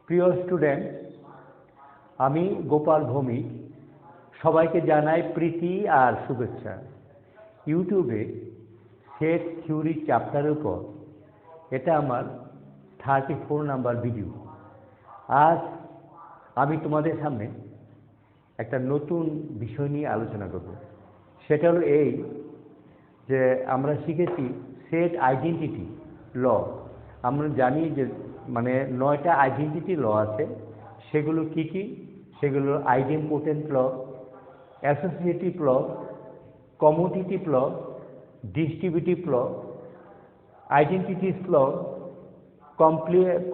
প্রিয় স্টুডেন্ট, আমি গোপাল ভৌমিক সবাইকে জানাই প্রীতি আর শুভেচ্ছা। ইউটিউবে সেট থিওরি চ্যাপ্টারের উপর এটা আমার 34 নাম্বার ভিডিও। আজ আমি তোমাদের সামনে একটা নতুন বিষয় নিয়ে আলোচনা করব। সেটা হলো এই যে আমরা শিখেছি সেট আইডেন্টিটি ল। আমরা জানি যে মানে 9টা আইডেন্টিটি ল আছে। সেগুলো কি কি? সেগুলো idempotent law, associative law, commutative law, distributive law, identities law,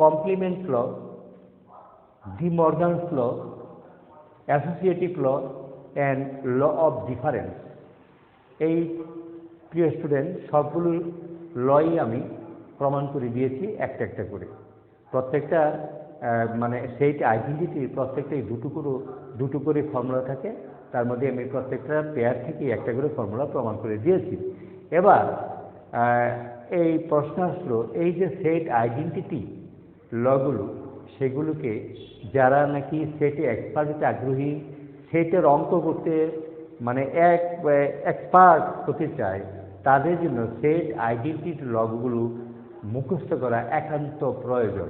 complement law, De Morgan's law, associative law and law of difference. এই প্রিয় স্টুডেন্ট, সবগুলো লই আমি প্রমাণ করে দিয়েছি একটা একটা করে। প্রত্যেকটা মানে সেই আইডেন্টিটির প্রত্যেকটাই দুটো করে ফর্মুলা থাকে। তার মধ্যে আমি প্রত্যেকটা পেয়ার থেকে একটা করে ফর্মুলা প্রমাণ করে দিয়েছি। এবার এই প্রশ্ন আসলো, এই যে সেট আইডেন্টিটি লগুলো, সেগুলোকে যারা নাকি সেটে এক্সপার্ট হতে আগ্রহী, সেটের অঙ্ক করতে মানে এক্সপার্ট হতে চায়, তাদের জন্য সেট আইডেন্টিটি লগগুলো মুখস্থ করা একান্ত প্রয়োজন।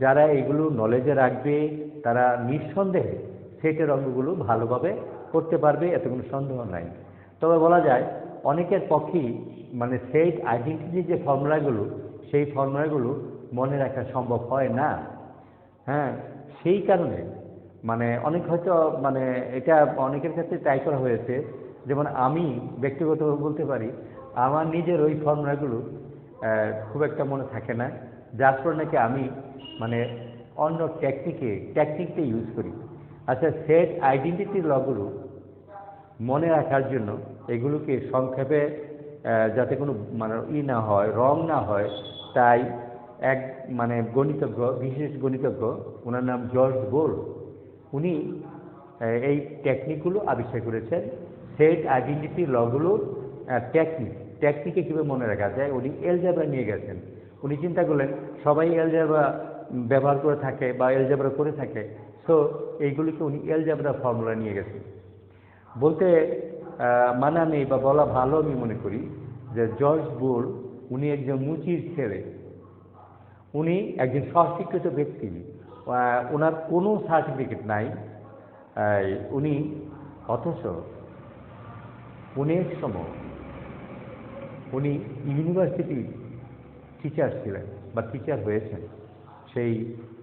যারা এগুলো নলেজে রাখবে তারা নিঃসন্দেহে সেটের অঙ্কগুলো ভালোভাবে করতে পারবে, এতে কোনো সন্দেহ নাই। তবে বলা যায় অনেকের পক্ষেই মানে সেট আইডেন্টিটির যে ফর্মুলাগুলো, সেই ফর্মুলাগুলো মনে রাখা সম্ভব হয় না। হ্যাঁ, সেই কারণে মানে অনেক হয়তো মানে এটা অনেকের ক্ষেত্রে ট্রাই করা হয়েছে। যেমন আমি ব্যক্তিগতভাবে বলতে পারি, আমার নিজের ওই ফর্মুলাগুলো খুব একটা মনে থাকে না, যার ফলে নাকি আমি মানে অন্য টেকনিকটা ইউজ করি। আচ্ছা, সেট আইডেন্টিটি লগুলো মনে রাখার জন্য এগুলোকে সংক্ষেপে যাতে কোনো মানে না হয়, রং না হয়, তাই এক মানে গণিতজ্ঞ, বিশেষ গণিতজ্ঞ, ওনার নাম জর্জ বোল, উনি এই টেকনিকগুলো আবিষ্কার করেছেন। সেট আইডেন্টিটি লগুলোর টেকনিকে কীভাবে মনে রাখা যায়, উনি এলজেব্রা নিয়ে গেছেন। উনি চিন্তা করলেন সবাই এলজেব্রা ব্যবহার করে থাকে বা এলজেব্রা করে থাকে, সো এইগুলিকে উনি এলজেব্রা ফর্মুলা নিয়ে গেছেন। বলতে মানা নেই বা বলা ভালো আমি মনে করি যে জর্জ বোল উনি একজন মুচির ছেলে, উনি একজন স্বশিক্ষিত ব্যক্তি, ওনার কোনো সার্টিফিকেট নাই। উনি অথচ অনেক সময় উনি ইউনিভার্সিটির টিচার ছিলেন বা টিচার হয়েছেন। সেই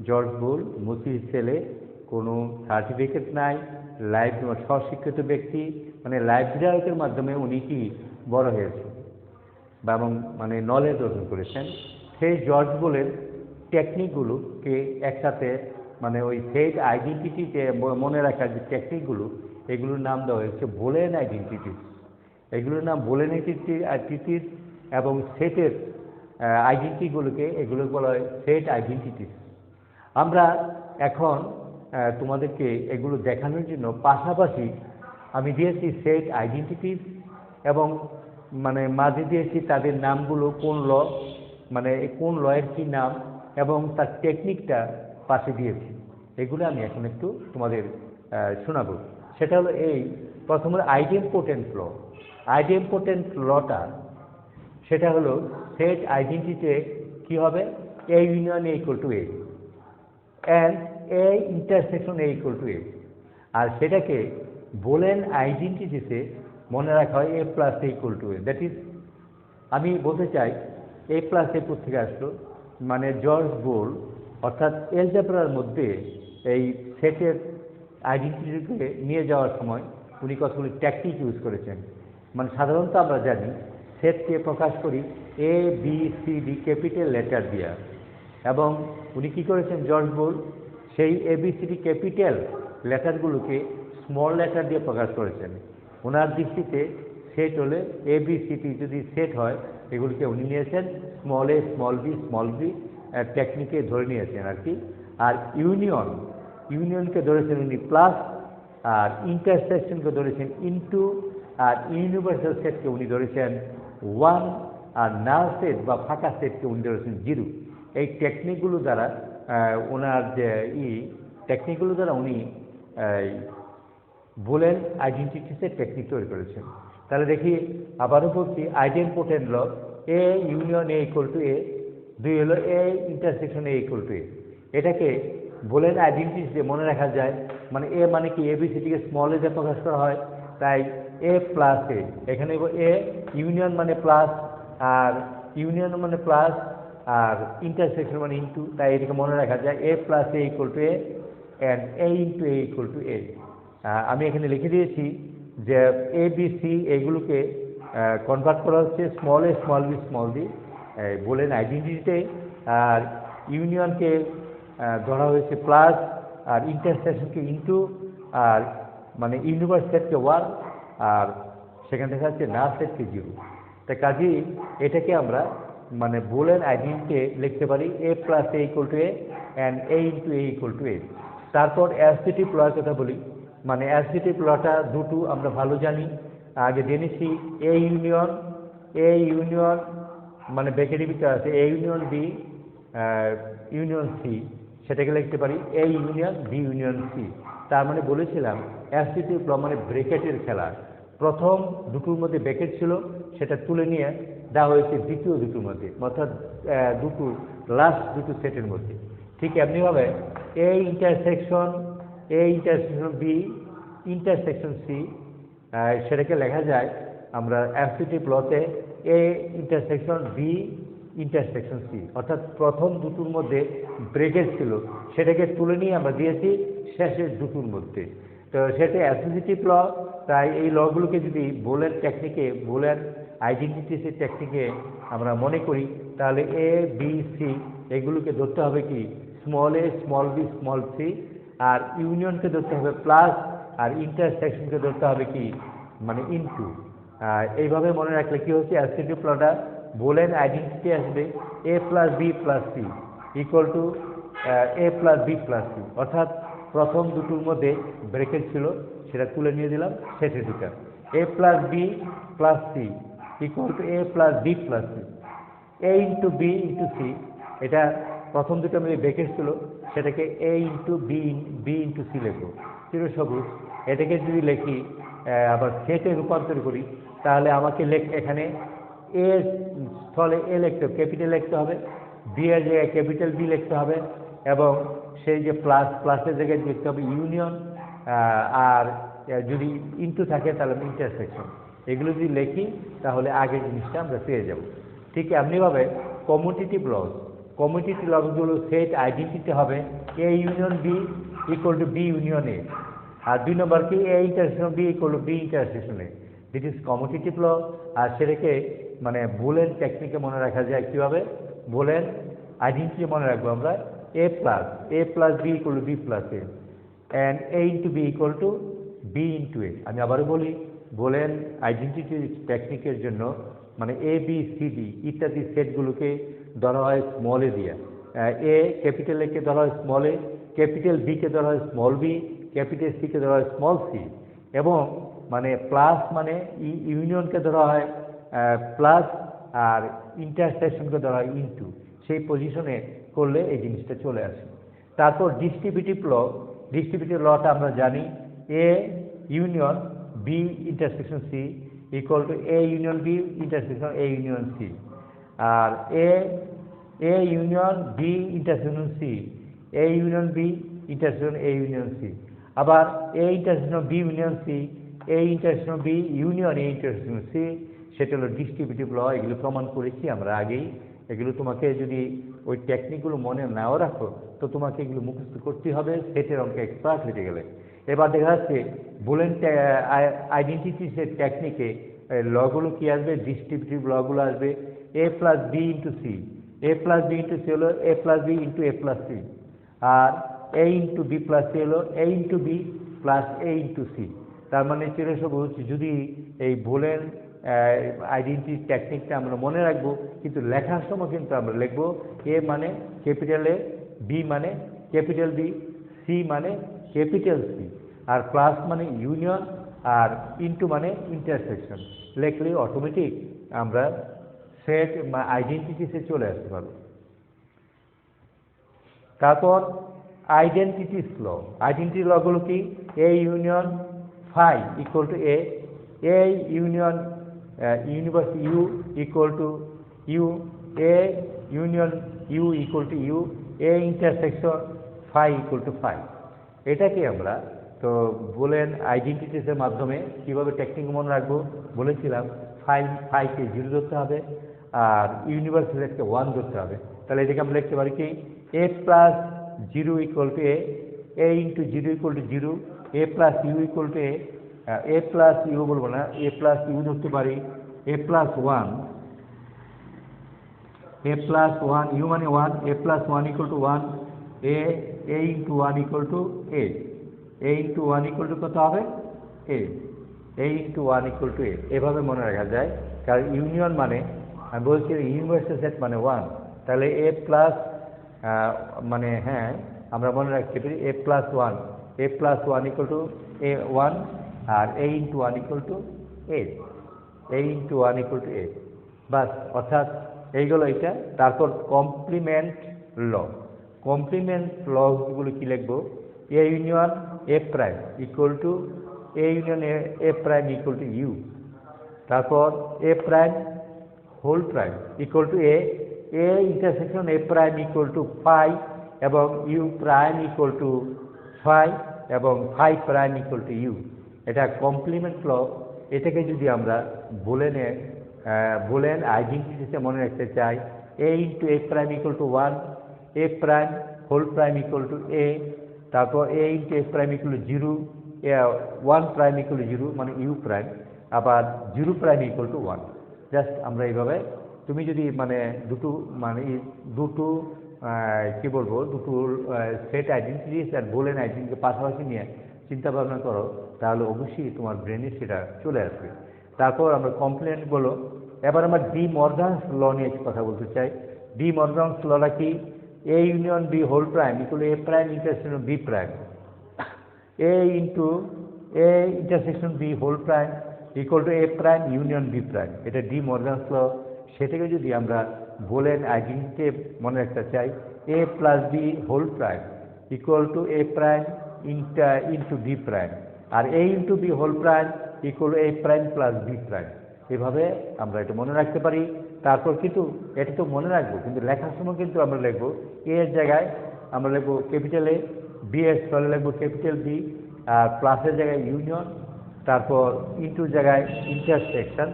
জর্জ বোল মুচির ছেলে, কোনো সার্টিফিকেট নাই, স্বশিক্ষিত ব্যক্তি, মানে লাইব্রেরির মাধ্যমে উনি কি বড় হয়েছেন বা এবং মানে নলেজ অর্জন করেছেন। সেই জর্জ বোলের টেকনিকগুলোকে একসাথে মানে ওই সেট আইডেন্টিটিতে মনে রাখার যে টেকনিকগুলো, এগুলোর নাম দেওয়া হয়েছে বোলেন আইডেন্টিটিস। এগুলোর নাম বোলেন আইডেন্টিটিস এবং সেটের আইডেন্টিটিগুলোকে এগুলো বলা হয় সেট আইডেন্টিটিস। আমরা এখন তোমাদেরকে এগুলো দেখানোর জন্য পাশাপাশি আমি দিয়েছি সেট আইডেন্টিটিস এবং মানে মাঝে দিয়েছি তাদের নামগুলো, কোন ল মানে কোন লয়ের কী নাম এবং তার টেকনিকটা পাশে দিয়েছি। এগুলো আমি এখন একটু তোমাদের শোনাবো। সেটা হলো এই প্রথমে আইডেম্পোটেন্ট ল। আইডেম্পোটেন্ট লটা সেটা হলো সেট আইডেন্টিটিতে কী হবে, A union A equal to A and A intersection A equal to A. আর সেটাকে বোলেন আইডেন্টিটিতে মনে রাখা হয় A plus A equal to A. That is, আমি বলতে চাই এ প্লাস এ থেকে আসলো, মানে জর্জ বোল অর্থাৎ এলজেব্রার মধ্যে এই সেটের আইডেন্টিটিকে নিয়ে যাওয়ার সময় উনি কতগুলি টেকনিক ইউজ করেছেন। মানে সাধারণত আমরা জানি সেটকে প্রকাশ করি A B C D capital letter দিয়া, এবং উনি কী করেছেন জর্জ বোল, সেই এবিসিডি ক্যাপিটাল লেটারগুলোকে স্মল লেটার দিয়ে প্রকাশ করেছেন। ওনার দৃষ্টিতে সেট হলে এবিসিডি যদি সেট হয়, এগুলিকে উনি নিয়েছেন স্মল এ স্মল বি টেকনিকে ধরে নিয়েছেন আর কি। আর ইউনিয়নকে ধরেছেন উনি প্লাস, আর ইন্টারসেকশনকে ধরেছেন ইনটু, আর ইউনিভার্সাল সেটকে উনি ধরেছেন 1, আর নাল সেট বা ফাঁকা সেটকে উনি ধরেছেন 0। এই টেকনিকগুলো দ্বারা ওনার যে টেকনিকগুলো দ্বারা উনি বুলিয়ান আইডেন্টিটিসের টেকনিক তৈরি করেছেন। তাহলে দেখি আবারও বলছি, idempotent law A union A equal to A, দুই হলো A intersection A equal to A. এটাকে বুলিয়ান আইডেন্টিটি দিয়ে মনে রাখা যায়, মানে এ মানে কি এবিসিটিকে স্মল এ দিয়ে প্রকাশ করা হয়, তাই এ প্লাস এ, এখানে এ ইউনিয়ন মানে প্লাস, আর ইউনিয়ন মানে প্লাস, আর ইন্টারসেকশন মানে ইন্টু, তাই এটাকে মনে রাখা যায় A plus A equal to A and A into A equal to A. আমি এখানে লিখে দিয়েছি যে এ বি সি এইগুলোকে কনভার্ট করা হচ্ছে small A small B small D Boolean আইডেন্টিটিতে, আর ইউনিয়নকে ধরা হয়েছে প্লাস, আর ইন্টারসেকশনকে ইন্টু, আর মানে ইউনিভার্স সেটকে 1, আর সেখানে দেখা যাচ্ছে না সেটকে 0। তাই কাজেই এটাকে আমরা মানে বুলিয়ান আইডেন্টিটিতে লিখতে পারি A plus A equal to A and A into A equal to A. তারপর অ্যাসোসিয়েটিভ লর কথা বলি, মানে অ্যাসোসিয়েটিভ লটা দুটো আমরা ভালো জানি, আগে জেনেছি এ ইউনিয়ন মানে ব্র্যাকেটের ভিতরে আছে A union B union C, সেটাকে লিখতে পারি A union B union C. তার মানে বলেছিলাম অ্যাসোসিয়েটিভ ল মানে ব্র্যাকেটের খেলা, প্রথম দুটোর মধ্যে ব্র্যাকেট ছিল সেটা তুলে নিয়ে দেওয়া হয়েছে দ্বিতীয় দুটোর মধ্যে, অর্থাৎ দুটো লাস্ট দুটো সেটের মধ্যে। ঠিক এমনিভাবে A intersection B intersection C, সেটাকে লেখা যায় আমরা অ্যাসোসিয়েটিভ লতে A intersection B intersection C, অর্থাৎ প্রথম দুটোর মধ্যে ব্রেকেট ছিল সেটাকে তুলে নিয়ে আমরা দিয়েছি শেষের দুটোর মধ্যে, তো সেটা অ্যাসোসিয়েটিভ ল। তাই এই লগুলোকে যদি বুলিয়ান টেকনিকে বুলিয়ান আইডেন্টিটিসের টেকনিকে আমরা মনে করি, তাহলে এ বি সি এগুলোকে ধরতে হবে কি small A small B small C, আর ইউনিয়নকে ধরতে হবে প্লাস, আর ইন্টারসেকশনকে ধরতে হবে কি মানে ইনটু। এইভাবে মনে রাখলে কি হচ্ছে অ্যাসোসিয়েটিভ লটা বুলিয়ান আইডেন্টিটি আসবে A plus B plus C equal to A plus B plus C, অর্থাৎ প্রথম দুটোর মধ্যে ব্রেকেট ছিল সেটা তুলে নিয়ে দিলাম শেষে দুটা, A plus B plus C equal to A plus B plus C, A into B into C, এটা প্রথম দুটো মধ্যে ব্রেকেট ছিল সেটাকে A into B into C লিখবো চিরসবুজ। এটাকে যদি লিখি আবার সেটে রূপান্তর করি, তাহলে আমাকে এখানে এ স্থলে এ লিখতে হবে, ক্যাপিটাল লিখতে হবে, বি এর জায়গায় ক্যাপিটাল বি লিখতে হবে, এবং সেই যে প্লাসের জায়গায় লিখতে হবে ইউনিয়ন, আর যদি ইন্টু থাকে তাহলে ইন্টারসেকশন। এগুলো যদি লিখি তাহলে আগের জিনিসটা আমরা পেয়ে যাব। ঠিক এমনিভাবে কমিউটেটিভ লগুলো সেট আইডেন্টিটি হবে A union B equal to B union A, আর 2 নম্বর কি A intersection B equal to B intersection A. This is commutative law. আর সেটাকে মানে বুলিয়ান টেকনিকে মনে রাখা যায় কীভাবে, বুলিয়ান আইডেন্টিটি মনে রাখবো আমরা A plus B equal to B plus A and A into B equal to B into A. আমি আবারও বলি, বুলিয়ান আইডেন্টিটি টেকনিকের জন্য মানে এ বি সি ডি ইত্যাদি সেটগুলোকে ধরা হয় স্মল এ দিয়ে, এ ক্যাপিটাল এ কে ধরা হয় স্মল এ, ক্যাপিটাল বি কে ধরা হয় small B, capital C K ধরা হয় স্মল সি, এবং মানে প্লাস মানে ইউনিয়নকে ধরা হয় প্লাস, আর ইন্টারসেকশনকে ধরা হয় ইনটু। সেই পজিশনে করলে এই জিনিসটা চলে আসে। তারপর ডিস্ট্রিবিউটিভ লটা আমরা জানি A union B intersection C equal to A union B intersection A union C, আর A union B intersection C A union B intersection A union C, আবার A intersection B union C A intersection B union A intersection C, সেটা হলো distributive ল। এগুলো প্রমাণ করেছি আমরা আগেই। এগুলো তোমাকে যদি ওই টেকনিকগুলো মনে নাও রাখো তো তোমাকে এগুলো মুখস্থ করতে হবে সেটের অঙ্কে এক্সপার্ট হতে গেলে। এবার দেখা যাচ্ছে বুলিয়ান আইডেন্টিটিসের টেকনিকে লগুলো কি আসবে, ডিস্ট্রিবিউটিভ লগুলো আসবে A plus B into C, A plus B into C হলো এ plus B into A plus C, আর A into B plus C হলো এ into B plus A into C. তার মানে চিরসবুজ যদি এই বুলিয়ান আইডেন্টিটি টেকনিকটা আমরা মনে রাখবো, কিন্তু লেখার সময় কিন্তু আমরা লিখবো এ মানে ক্যাপিটাল এ, বি মানে ক্যাপিটাল বি, সি মানে ক্যাপিটাল সি, আর প্লাস মানে ইউনিয়ন, আর ইন্টু মানে ইন্টারসেকশন। লিখলে অটোমেটিক আমরা সেট আইডেন্টিটিসে চলে আসতে পারবো। তারপর আইডেন্টিটিস ল। আইডেন্টিটি লগুলো কি? A union phi equal to A union universe U equal to U, A union U equal to U, A intersection phi equal to phi. এটাকে আমরা তো বলেন আইডেন্টিটিসের মাধ্যমে কীভাবে টেকনিক মনে রাখবো বলেছিলাম। ফাইকে 0 ধরতে হবে আর ইউনিভার্স রেটকে 1 ধরতে হবে। তাহলে এটাকে আমরা লিখতে পারি কি? A plus 0 equal to A into 0 equal to 0, A plus U equal to A plus U বলবো না, এ প্লাস ইউ ধরতে পারি, A plus 1, A plus 1 U মানে 1, A plus 1 equal to 1, A into 1 equal to A into 1 equal to কত হবে? এ into 1 equal two এভাবে মনে রাখা যায়। কারণ ইউনিয়ন মানে আমি বলছি ইউনিভার্সাল সেট মানে 1, তাহলে এ প্লাস মানে হ্যাঁ আমরা মনে রাখতে পারি A plus 1, A plus 1 equal to A 1 আর A into 1 equal to A into 1 equal to বাস। অর্থাৎ এইগুলো এটা। তারপর কমপ্লিমেন্ট ল। কমপ্লিমেন্ট লগুলো কি লিখবো? A union A prime equal to A union A prime equal to U. তারপর A prime whole prime equal to A intersection A prime equal to phi এবং U prime equal to phi এবং phi prime equal to U. এটা complement law. এটাকে যদি আমরা বলেন আইডেন্টিটিতে মনে রাখতে চাই, A into A prime equal to 1, A prime whole prime equal to A, তারপর এ into A prime equal to 0, 1 prime equal to 0 মানে ইউ প্রাইম, আবার 0 প্রাইম ইকুয়াল টু 1। জাস্ট আমরা এইভাবে তুমি যদি মানে দুটো কি বলবো দুটো সেট আইডেন্টিটিস আর বোলেন আইডেন্টিটিকে পাশাপাশি নিয়ে চিন্তা ভাবনা করো, তাহলে অবশ্যই তোমার ব্রেনে সেটা চলে আসবে। তারপর আমরা কমপ্লেন্ট বলো। এবার আমরা ডি মর্গানস ল নিয়ে কথা বলতে চাই। ডি মর্গানস লটা কি? A union B whole prime equal A prime intersection B prime, A into A intersection B whole prime equal to A prime union B prime. এটা ডি মর্গানস ল। সেটাকে যদি আমরা বলেন আইডেন্টিটি মনে রাখতে চাই, A plus B whole prime equal to A prime into B prime, আর A into B whole prime equal to A prime plus B prime. এভাবে আমরা এটা মনে রাখতে পারি। তারপর কিন্তু এটা তো মনে রাখবো, কিন্তু লেখার সময় কিন্তু আমরা লিখবো এ এর জায়গায় আমরা লিখবো ক্যাপিটাল এ, বি এর স্থলে লিখবো ক্যাপিটাল বি, আর প্লাসের জায়গায় ইউনিয়ন, তারপর ইন্টুর জায়গায় ইন্টারসেকশন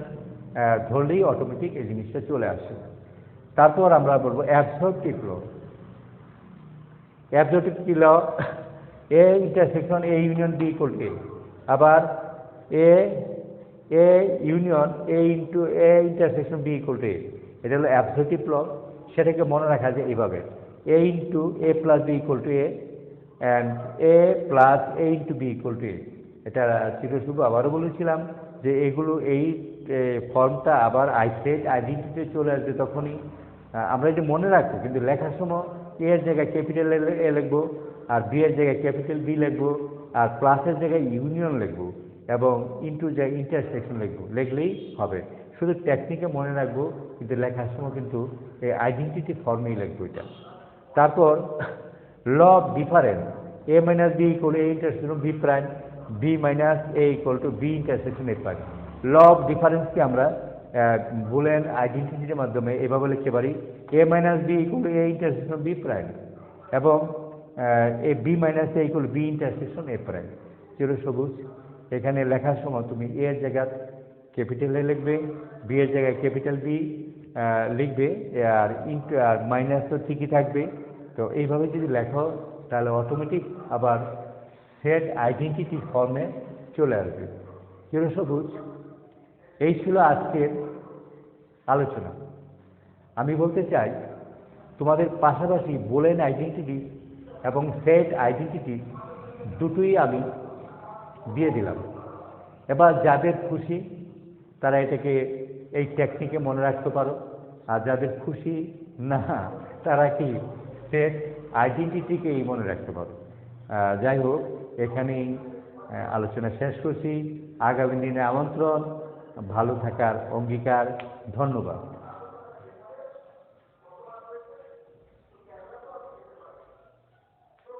ধরলেই অটোমেটিক এই জিনিসটা চলে আসে। তারপর আমরা বলবো অ্যাবসর্পটিভ ল। অ্যাবসর্পটিভ কি law? A intersection A union B equal to A, আবার A union A into A intersection B equal to A. এটা হলো অ্যাবসর্পটিভ ল। সেটাকে মনে রাখা যায় এইভাবে, A into A plus B equal to A and A plus A into B equal to A. এটা চিরশুভ আবারও বলেছিলাম যে এগুলো এই ফর্মটা আবার সেট আইডেন্টিটি চলে আসবে তখনই আমরা এটা মনে রাখবো, কিন্তু লেখার সময় এ এর জায়গায় ক্যাপিটাল এ লিখবো, আর বি এর জায়গায় ক্যাপিটাল বি লিখবো, আর প্লাসের জায়গায় ইউনিয়ন লিখবো এবং ইন্টুর জায়গায় ইন্টারসেকশন লিখলেই হবে। শুধু টেকনিকে মনে রাখবো, কিন্তু লেখার সময় কিন্তু এই আইডেন্টিটি ফর্মেই লিখবো এটা। তারপর law of difference, A minus B equal A intersection B prime, B minus A equal to B intersection A prime. Law of ডিফারেন্সকে আমরা বুলিয়ান আইডেন্টিটির মাধ্যমে এভাবে লিখতে পারি, A minus B equal to A intersection B prime এবং A B minus A equal B intersection A prime. চিরসবুজ। এখানে লেখার সময় তুমি এ এর জায়গায় ক্যাপিটাল এ লিখবে, বি এর জায়গায় ক্যাপিটাল বি লিখবে, আর ইন্টু আর মাইনাস তো ঠিকই থাকবে। তো এইভাবে যদি লেখো তাহলে অটোমেটিক আবার সেট আইডেন্টিটি ফর্মে চলে আসবে। চিরসবুজ। এই ছিল আজকের আলোচনা। আমি বলতে চাই তোমাদের পাশাপাশি বুলিয়ান আইডেন্টিটি এবং সেট আইডেন্টিটি দুটোই আমি দিয়ে দিলাম। এবার যাদের খুশি তারা এটাকে এই টেকনিকে মনে রাখতে পারো, আর যাদের খুশি না তারা কি সেট আইডেন্টিটিকেই মনে রাখতে পারো। যাই হোক, এখানেই আলোচনা শেষ করছি। আগামী দিনে আমন্ত্রণ, ভালো থাকার অঙ্গীকার। ধন্যবাদ।